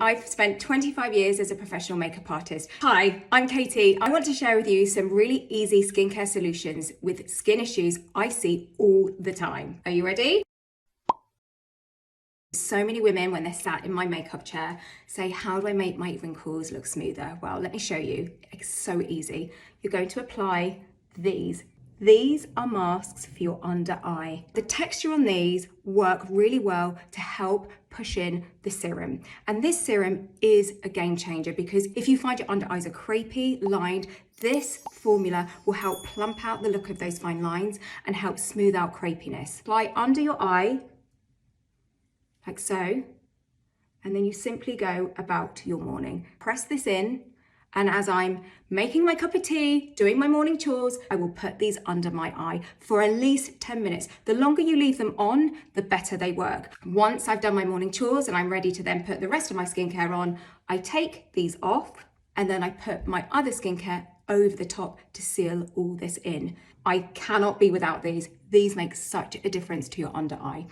I've spent 25 years as a professional makeup artist. Hi, I'm Katie. I want to share with you some really easy skincare solutions with skin issues I see all the time. Are you ready? So many women, when they're sat in my makeup chair, say, how do I make my wrinkles look smoother? Well, let me show you. It's so easy. You're going to apply these. These are masks for your under eye. The texture on these work really well to help push in the serum. And this serum is a game changer because if you find your under eyes are crepey, lined, this formula will help plump out the look of those fine lines and help smooth out crepiness. Apply under your eye, like so, and then you simply go about your morning. Press this in, and as I'm making my cup of tea, doing my morning chores, I will put these under my eye for at least 10 minutes. The longer you leave them on, the better they work. Once I've done my morning chores and I'm ready to then put the rest of my skincare on, I take these off and then I put my other skincare over the top to seal all this in. I cannot be without these. These make such a difference to your under eye.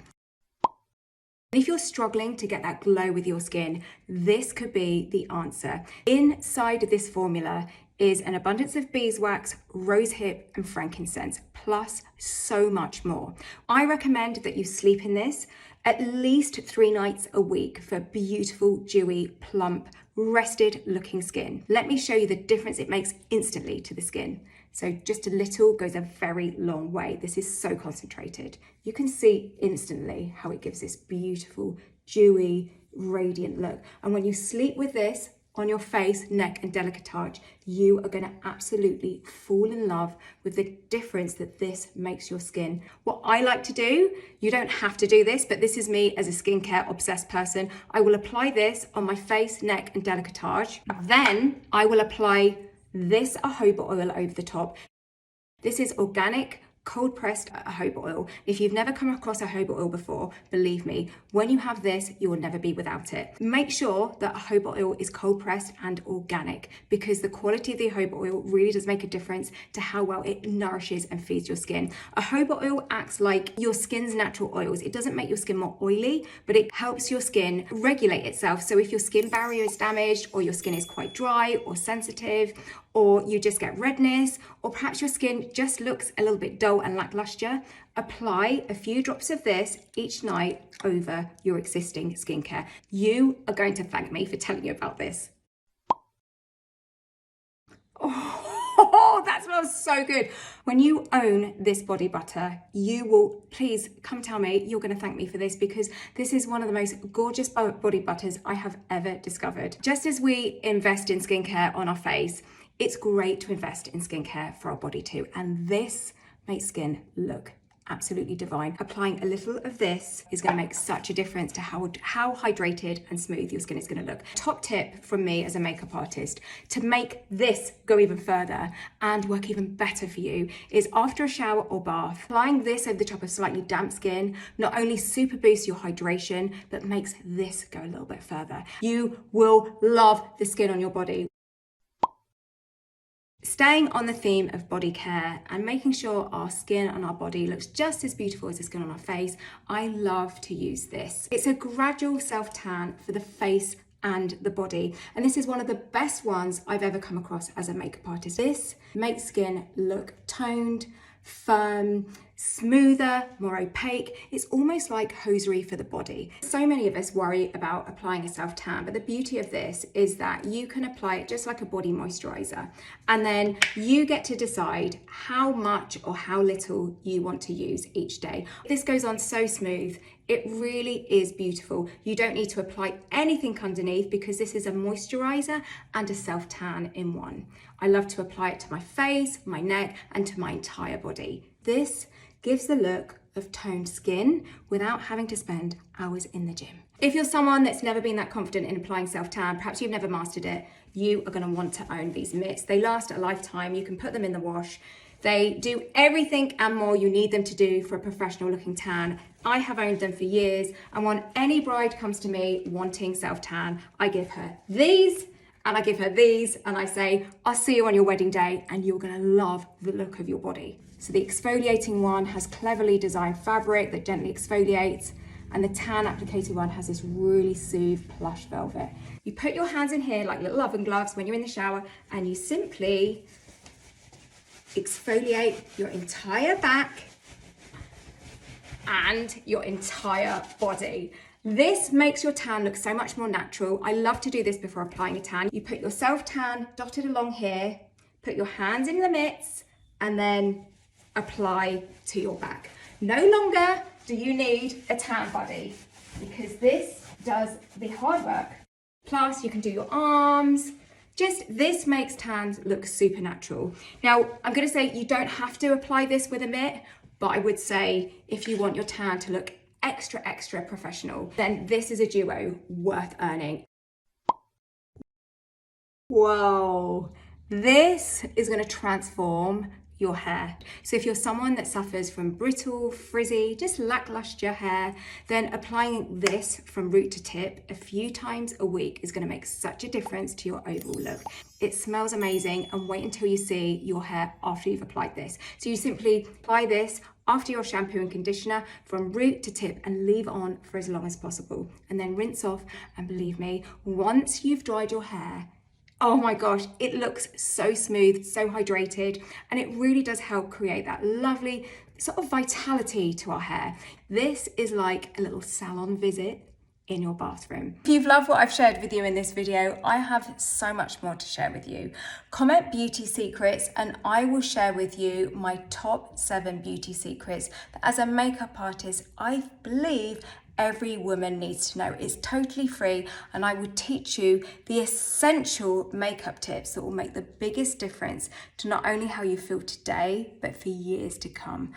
If you're struggling to get that glow with your skin, this could be the answer. Inside of this formula is an abundance of beeswax, rosehip, and frankincense, plus so much more. I recommend that you sleep in this at least 3 nights a week for beautiful, dewy, plump, rested looking skin. Let me show you the difference it makes instantly to the skin. So just a little goes a very long way. This is so concentrated. You can see instantly how it gives this beautiful, dewy, radiant look. And when you sleep with this on your face, neck, and décolletage, you are gonna absolutely fall in love with the difference that this makes your skin. What I like to do, you don't have to do this, but this is me as a skincare obsessed person. I will apply this on my face, neck, and décolletage. Then I will apply this jojoba oil over the top. This is organic, cold pressed jojoba oil. If you've never come across jojoba oil before, believe me, when you have this, you will never be without it. Make sure that jojoba oil is cold pressed and organic because the quality of the jojoba oil really does make a difference to how well it nourishes and feeds your skin. Jojoba oil acts like your skin's natural oils. It doesn't make your skin more oily, but it helps your skin regulate itself. So if your skin barrier is damaged or your skin is quite dry or sensitive, or you just get redness, or perhaps your skin just looks a little bit dull and lackluster, apply a few drops of this each night over your existing skincare. You are going to thank me for telling you about this. Oh, that smells so good. When you own this body butter, you will, please come tell me, you're gonna thank me for this because this is one of the most gorgeous body butters I have ever discovered. Just as we invest in skincare on our face, it's great to invest in skincare for our body too. And this makes skin look absolutely divine. Applying a little of this is gonna make such a difference to how hydrated and smooth your skin is gonna look. Top tip from me as a makeup artist to make this go even further and work even better for you is after a shower or bath, applying this over the top of slightly damp skin not only super boosts your hydration, but makes this go a little bit further. You will love the skin on your body. Staying on the theme of body care and making sure our skin on our body looks just as beautiful as the skin on our face, I love to use this. It's a gradual self-tan for the face and the body. And this is one of the best ones I've ever come across as a makeup artist. This makes skin look toned, firm, smoother, more opaque. It's almost like hosiery for the body. So many of us worry about applying a self-tan, but the beauty of this is that you can apply it just like a body moisturizer. And then you get to decide how much or how little you want to use each day. This goes on so smooth. It really is beautiful. You don't need to apply anything underneath because this is a moisturizer and a self-tan in one. I love to apply it to my face, my neck, and to my entire body. This gives the look of toned skin without having to spend hours in the gym. If you're someone that's never been that confident in applying self-tan, perhaps you've never mastered it, you are gonna want to own these mitts. They last a lifetime. You can put them in the wash. They do everything and more you need them to do for a professional looking tan. I have owned them for years, and when any bride comes to me wanting self-tan, I give her these and I give her these and I say, I'll see you on your wedding day and you're gonna love the look of your body. So the exfoliating one has cleverly designed fabric that gently exfoliates, and the tan applicator one has this really smooth plush velvet. You put your hands in here like little oven gloves when you're in the shower, and you simply exfoliate your entire back and your entire body. This makes your tan look so much more natural. I love to do this before applying a tan. You put your self-tan dotted along here, put your hands in the mitts, and then apply to your back. No longer do you need a tan buddy, because this does the hard work. Plus you can do your arms. Just this makes tans look super natural. Now, I'm gonna say you don't have to apply this with a mitt, but I would say if you want your tan to look extra professional, then this is a duo worth earning. Whoa, this is going to transform your hair. So if you're someone that suffers from brittle, frizzy, just lackluster hair, then applying this from root to tip a few times a week is going to make such a difference to your overall look. It smells amazing, and wait until you see your hair after you've applied this. So you simply apply this after your shampoo and conditioner from root to tip and leave on for as long as possible, and then rinse off. And believe me, once you've dried your hair, oh my gosh, it looks so smooth, so hydrated, and it really does help create that lovely sort of vitality to our hair. This is like a little salon visit in your bathroom. If you've loved what I've shared with you in this video, I have so much more to share with you. Comment beauty secrets and I will share with you my top 7 beauty secrets that as a makeup artist, I believe every woman needs to know. It's totally free, and I will teach you the essential makeup tips that will make the biggest difference to not only how you feel today, but for years to come.